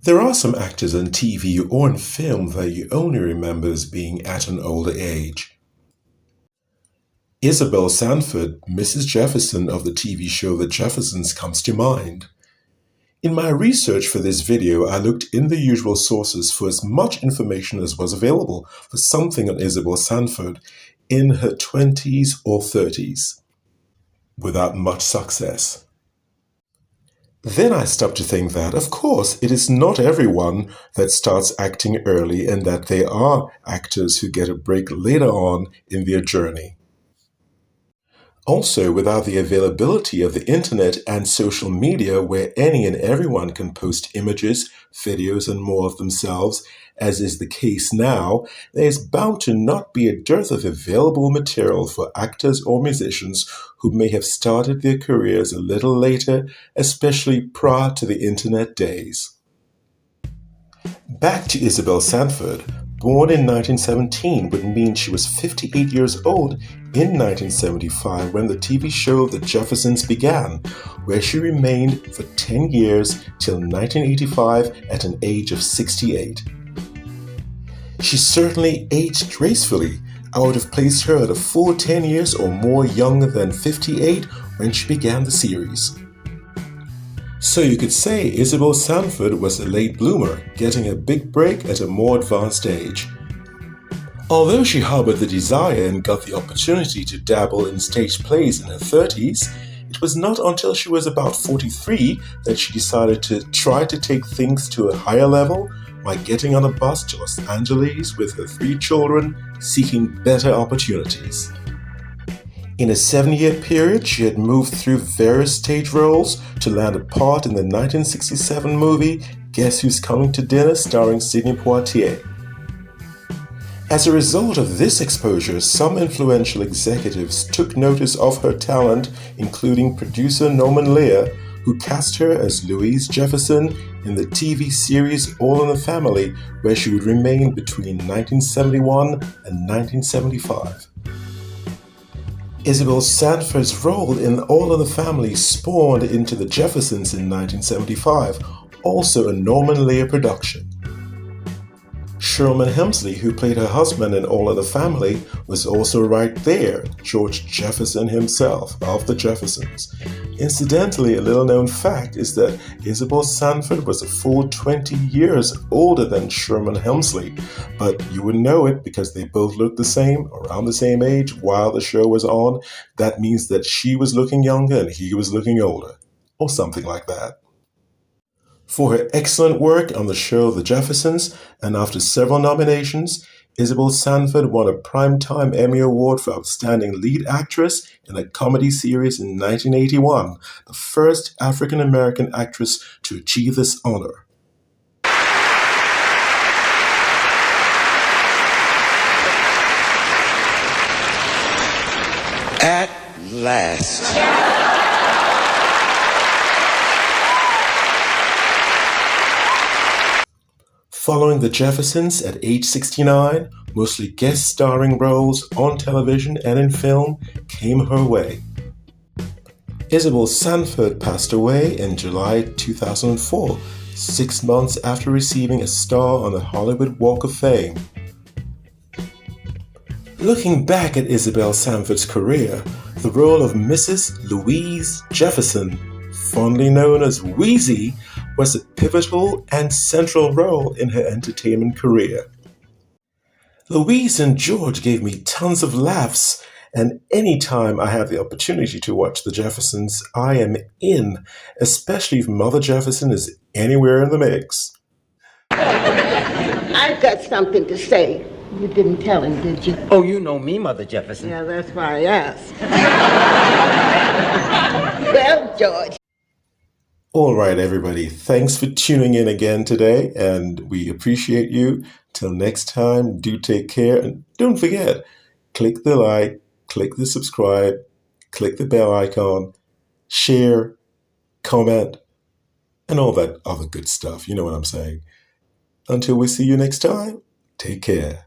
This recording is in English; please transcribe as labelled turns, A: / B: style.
A: There are some actors on TV or in film that you only remember as being at an older age. Isabel Sanford, Mrs Jefferson of the TV show The Jeffersons, comes to mind. In my research for this video, I looked in the usual sources for as much information as was available for something on Isabel Sanford in her 20s or 30s, without much success. Then I stopped to think that, of course, it is not everyone that starts acting early and that there are actors who get a break later on in their journey. Also, without the availability of the internet and social media where any and everyone can post images, videos, and more of themselves, as is the case now, there is bound to not be a dearth of available material for actors or musicians who may have started their careers a little later, especially prior to the internet days. Back to Isabel Sanford. Born in 1917 would mean she was 58 years old in 1975 when the TV show The Jeffersons began, where she remained for 10 years till 1985 at an age of 68. She certainly aged gracefully. I would have placed her at a full 10 years or more younger than 58 when she began the series. So you could say Isabel Sanford was a late bloomer, getting a big break at a more advanced age. Although she harbored the desire and got the opportunity to dabble in stage plays in her 30s, it was not until she was about 43 that she decided to try to take things to a higher level by getting on a bus to Los Angeles with her 3 children, seeking better opportunities. In a 7-year period, she had moved through various stage roles to land a part in the 1967 movie Guess Who's Coming to Dinner starring Sidney Poitier. As a result of this exposure, some influential executives took notice of her talent, including producer Norman Lear, who cast her as Louise Jefferson in the TV series All in the Family, where she would remain between 1971 and 1975. Isabel Sanford's role in All in the Family spawned into The Jeffersons in 1975, also a Norman Lear production. Sherman Hemsley, who played her husband in All in the Family, was also right there, George Jefferson himself, of The Jeffersons. Incidentally, a little-known fact is that Isabel Sanford was a full 20 years older than Sherman Hemsley, but you wouldn't know it because they both looked the same, around the same age, while the show was on. That means that she was looking younger and he was looking older, or something like that. For her excellent work on the show The Jeffersons, and after several nominations, Isabel Sanford won a Primetime Emmy Award for Outstanding Lead Actress in a Comedy Series in 1981, the first African-American actress to achieve this honor.
B: At last.
A: Following The Jeffersons at age 69, mostly guest starring roles on television and in film came her way. Isabel Sanford passed away in July 2004, 6 months after receiving a star on the Hollywood Walk of Fame. Looking back at Isabel Sanford's career, the role of Mrs Louise Jefferson, fondly known as Weezy, was a pivotal and central role in her entertainment career. Louise and George gave me tons of laughs, and anytime I have the opportunity to watch The Jeffersons, I am in, especially if Mother Jefferson is anywhere in the mix.
C: I've got something to say. You didn't tell him, did you?
D: Oh, you know me, Mother Jefferson.
C: Yeah, that's why I asked. Well, George.
A: All right, everybody. Thanks for tuning in again today, and we appreciate you. Till next time, do take care, and don't forget, click the like, click the subscribe, click the bell icon, share, comment, and all that other good stuff. You know what I'm saying. Until we see you next time, take care.